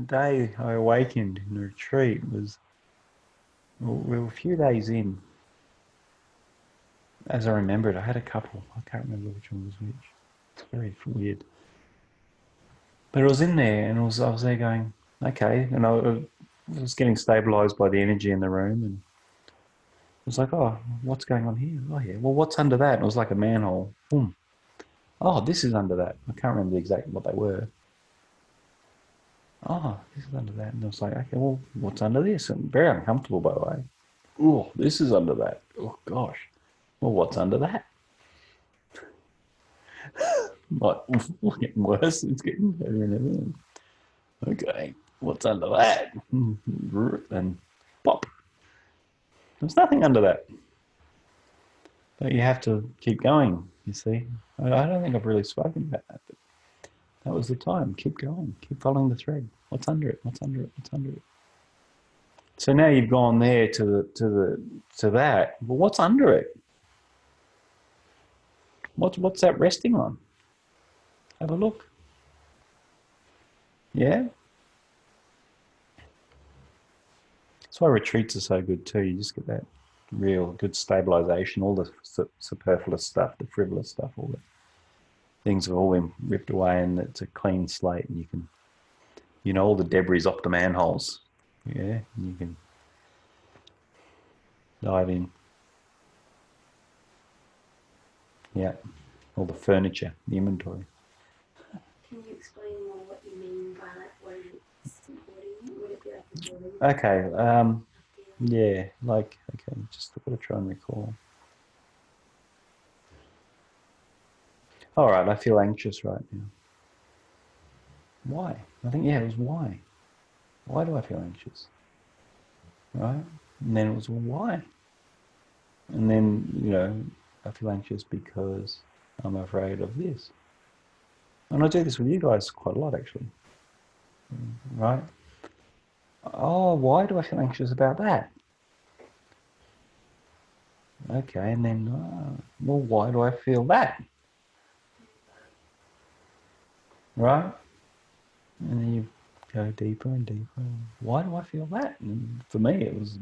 day I awakened in the retreat was, we were a few days in. As I remember it, I had a couple. I can't remember which one was which. It's very weird. But I was in there, and I was there going, okay, and I was getting stabilised by the energy in the room, and it was like, oh, what's going on here? Oh yeah, well, what's under that? And it was like a manhole. Boom. Oh, this is under that. I can't remember exactly what they were. Oh, this is under that. And I was like, okay, well, what's under this? And very uncomfortable, by the way. Oh, this is under that. Oh, gosh. Well, what's under that? Like, it's getting worse. It's getting better and everything. Okay, what's under that? And pop. There's nothing under that. But you have to keep going, you see. I don't think I've really spoken about that, but that was the time. Keep going. Keep following the thread. What's under it? What's under it? What's under it? So now you've gone there to that. Well, what's under it? What's that resting on? Have a look. Yeah. That's why retreats are so good too. You just get that real good stabilization. All the superfluous stuff, the frivolous stuff, all the things have all been ripped away, and it's a clean slate. And you can, all the debris off the manholes. Yeah, and you can dive in. Yeah, all the furniture, the inventory. Can you explain more what you mean by that? What would it be like? Okay. Yeah. Like. Okay. Just got to try and recall. All right. I feel anxious right now. Why? I think it was why. Why do I feel anxious? Right. And then it was, well, why? And then I feel anxious because I'm afraid of this. And I do this with you guys quite a lot, actually. Right? Oh, why do I feel anxious about that? Okay, and then, well, why do I feel that? Right? And then you go deeper and deeper. Why do I feel that? And for me, it was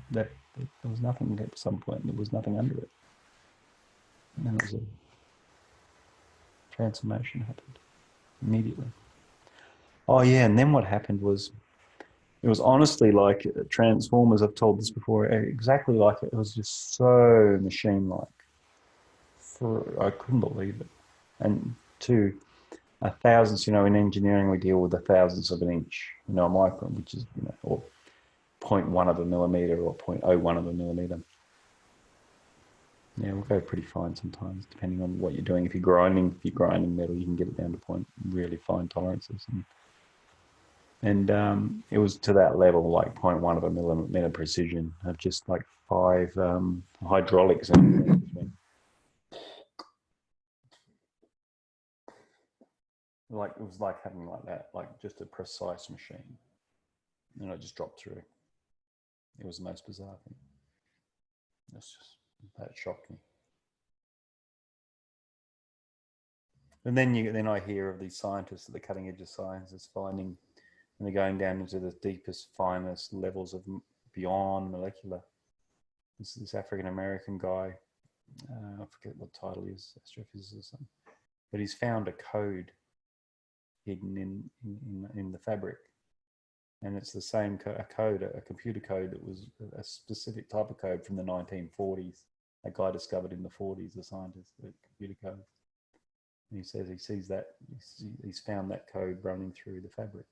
that there was nothing at some point. There was nothing under it. And then it was a transformation happened immediately. Oh yeah, and then what happened was, it was honestly like Transformers. I've told this before. Exactly like it. It was just so machine-like. I couldn't believe it. And to a thousandth, in engineering we deal with a thousandth of an inch, a micron, which is or 0.1 of a millimeter or 0.01 of a millimeter. Yeah, we'll go pretty fine sometimes, depending on what you're doing. If you're grinding metal, you can get it down to really fine tolerances. And it was to that level, like 0.1 of a millimeter precision of just like 5 hydraulics. Like it was like having like that, like just a precise machine. And I just dropped through. It was the most bizarre thing. That shocked me. And then I hear of these scientists at the cutting edge of science is finding, and they're going down into the deepest, finest levels of beyond molecular. This African American guy, I forget what title he is, astrophysicist, but he's found a code hidden in the fabric, and it's the same code, a computer code that was a specific type of code from the 1940s. A guy discovered in the 40s, a scientist, the computer code. And he says he sees that, he's found that code running through the fabric.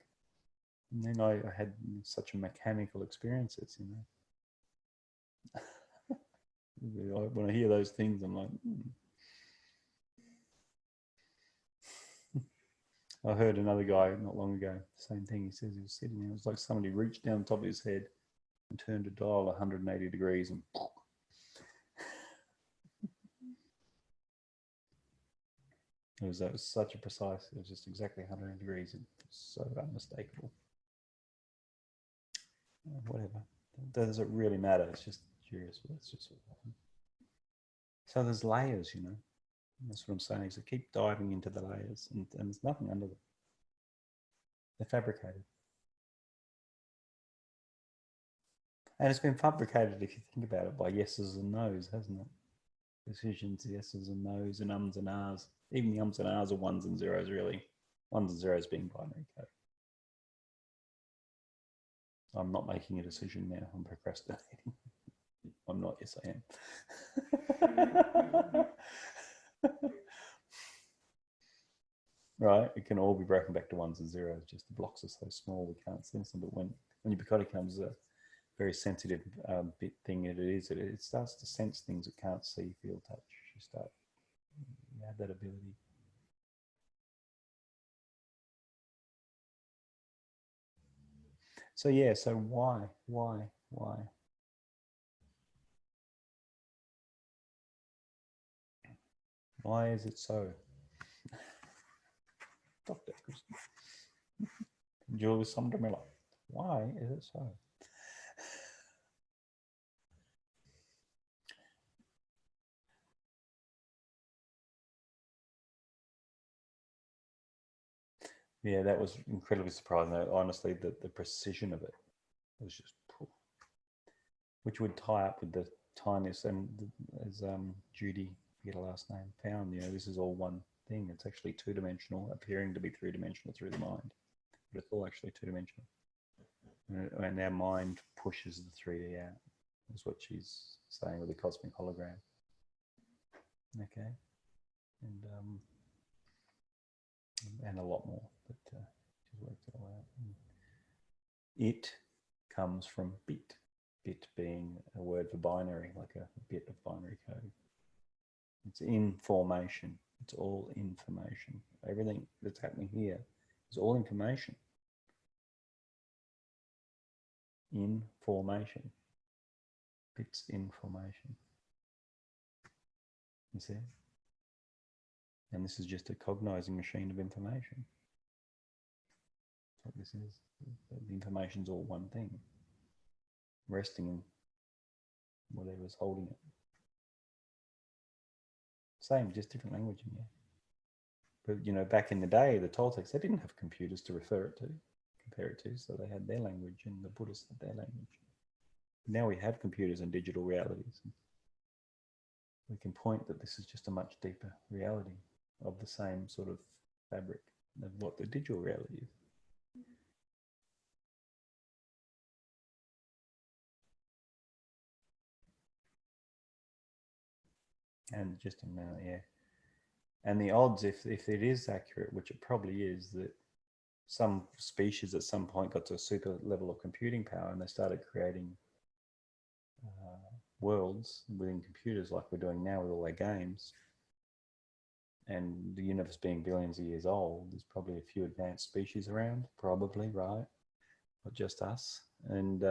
And then I had such a mechanical experiences, when I hear those things, I'm like, I heard another guy not long ago, same thing. He says he was sitting there. It was like somebody reached down the top of his head and turned a dial 180 degrees and it was such a precise, it was just exactly 180 degrees. It was so unmistakable. Whatever. Does it really matter? It's just curious. That's just what happened. So there's layers, That's what I'm saying. So keep diving into the layers, and there's nothing under them. They're fabricated. And it's been fabricated, if you think about it, by yeses and nos, hasn't it? Decisions, yeses and nos, and ums and ahs. Even the ums and ahs are ones and zeros, really. Ones and zeros being binary code. I'm not making a decision now. I'm procrastinating. I'm not. Yes, I am. Right? It can all be broken back to ones and zeros. Just the blocks are so small we can't sense them. But when Bukkoti becomes a very sensitive bit thing, it starts to sense things it can't see, feel, touch. You have that ability. So yeah. So why? Why is it so? Dr. Kristen. Julius Sundermiller. Why is it so? Yeah, that was incredibly surprising. Honestly, the precision of it was just, which would tie up with the tiniest, and as Judy, forget her last name, found, this is all one thing. It's actually two-dimensional, appearing to be three-dimensional through the mind, but it's all actually two-dimensional. And our mind pushes the 3D out. That's what she's saying with the cosmic hologram. Okay, and a lot more, but she's worked it all out. It comes from bit being a word for binary, like a bit of binary code. It's information. It's all information. Everything that's happening here is all information. Information. It's information. You see? And this is just a cognizing machine of information. That's what this is. The information's all one thing, resting in whatever's holding it. Same, just different language in here. But back in the day, the Toltecs, they didn't have computers to compare it to, so they had their language, and the Buddhists had their language. Now we have computers and digital realities. We can point that this is just a much deeper reality of the same sort of fabric of what the digital reality is. And just in that, yeah. And the odds, if it is accurate, which it probably is, that some species at some point got to a super level of computing power and they started creating worlds within computers like we're doing now with all our games, and the universe being billions of years old, there's probably a few advanced species around, probably, right? Not just us. And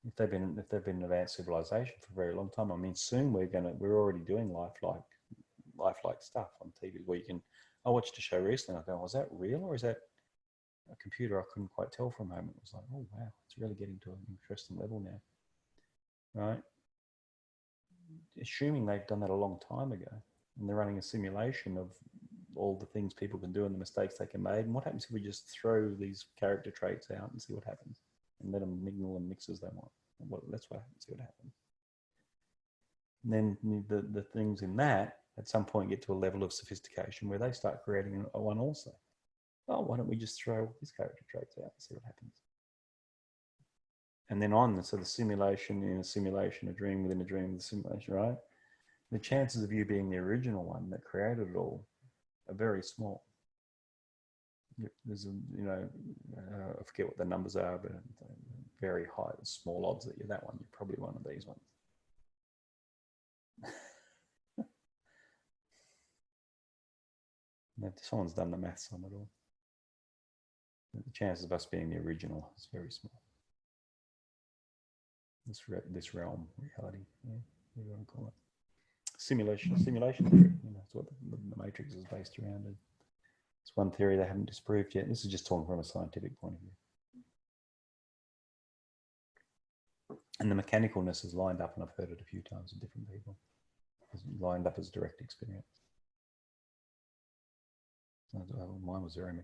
if they've been an advanced civilization for a very long time, I mean, soon we're already doing lifelike stuff on TV where you can. I watched a show recently. I go, was that real or is that a computer? I couldn't quite tell for a moment. It was like, oh wow, it's really getting to an interesting level now, right? Assuming they've done that a long time ago, and they're running a simulation of all the things people can do and the mistakes they can make. And what happens if we just throw these character traits out and see what happens, and let them mingle and mix as they want? Well, that's what happens. See what happens. And then the things in that at some point get to a level of sophistication where they start creating one also. Oh, why don't we just throw these character traits out and see what happens? And then on, so the simulation in a simulation, a dream within a dream within a simulation, right? The chances of you being the original one that created it all are very small. There's I forget what the numbers are, but very high, small odds that you're that one. You're probably one of these ones. Someone's done the maths on it all. The chances of us being the original is very small. This realm reality, yeah, what do you want to call it? Simulation theory. That's what the Matrix is based around. It's one theory they haven't disproved yet. This is just talking from a scientific point of view. And the mechanicalness is lined up, and I've heard it a few times with different people. It's lined up as direct experience. Mine was very,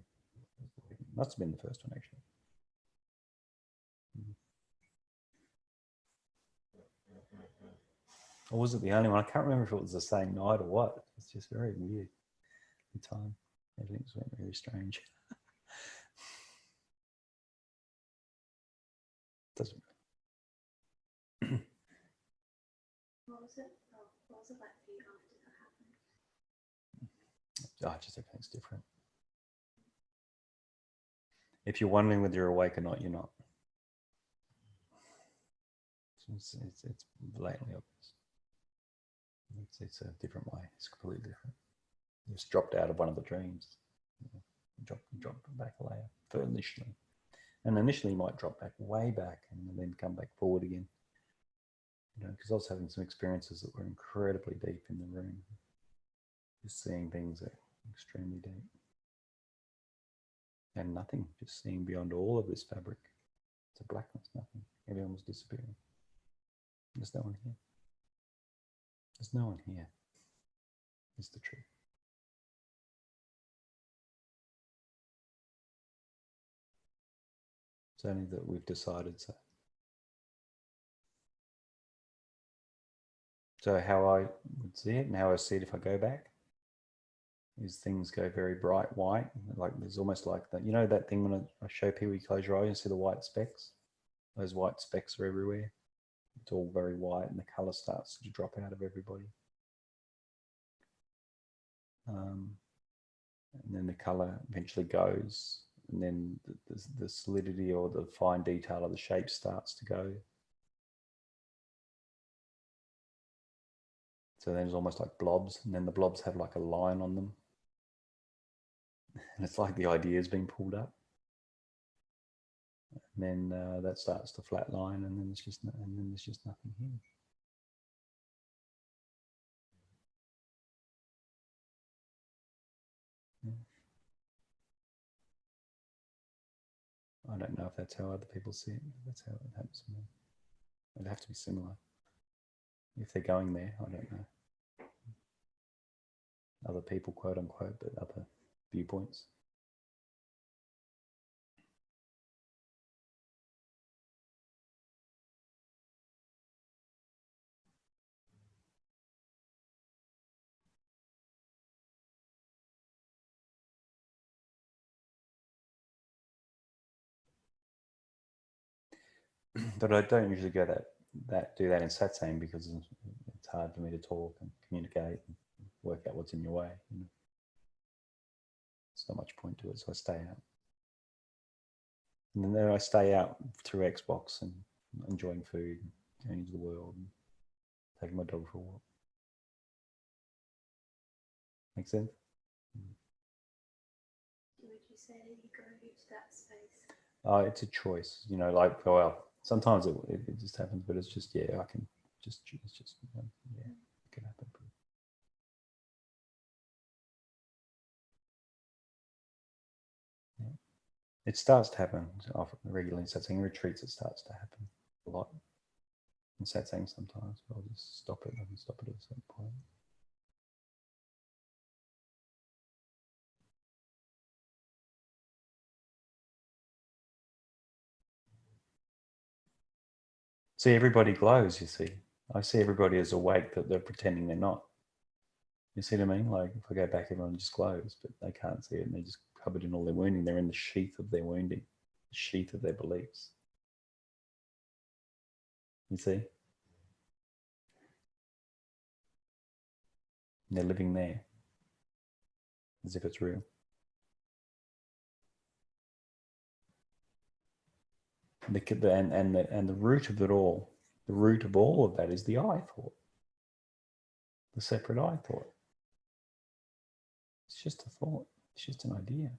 must have been the first one actually. Or was it the only one? I can't remember if it was the same night or what. It's just very weird. The time, everything just went very strange. Doesn't. What was it? Oh, what was it like for you after that happened? Just everything's different. If you're wondering whether you're awake or not, you're not. It's blatantly obvious. It's a different way. It's completely different. You just dropped out of one of the dreams. Drop back a layer for initially. And initially you might drop back way back and then come back forward again. Because I was having some experiences that were incredibly deep in the room. Just seeing things that are extremely deep. And nothing, just seeing beyond all of this fabric. It's a blackness, nothing. Everyone was disappearing. There's no one here. There's no one here. It's the truth. It's only that we've decided so. So how I would see it and how I see it if I go back is things go very bright white. Like there's almost like that. You know that thing when I show people, you close your eyes and see the white specks? Those white specks are everywhere. It's all very white and the colour starts to drop out of everybody. And then the colour eventually goes, and then the solidity or the fine detail of the shape starts to go. So then it's almost like blobs, and then the blobs have like a line on them. And it's like the idea is being pulled up. And then that starts to flatline, and then there's just nothing here. I don't know if that's how other people see it. That's how it happens to me. It'd have to be similar. If they're going there, I don't know. Other people, quote unquote, but other viewpoints. But I don't usually go do that in satsang because it's hard for me to talk and communicate and work out what's in your way. There's not much point to it, so I stay out. And then I stay out through Xbox and enjoying food, going into the world, and taking my dog for a walk. Make sense? Would you say that you go to that space? It's a choice, like, well, sometimes it just happens, but it's just, I can just choose, it can happen. Yeah. It starts to happen often, regularly in satsang retreats. It starts to happen a lot in satsang sometimes, but I'll just stop it. I can stop it at a certain point. See, everybody glows, you see. I see everybody as awake, that they're pretending they're not. You see what I mean? Like if I go back, everyone just glows, but they can't see it and they're just covered in all their wounding. They're in the sheath of their wounding, the sheath of their beliefs. You see? And they're living there as if it's real. And the root of it all, the root of all of that is the I thought, the separate I thought. It's just a thought. It's just an idea.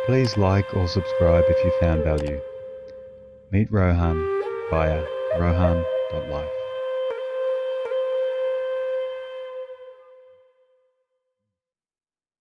Please like or subscribe if you found value. Meet Rohan via rohan.life.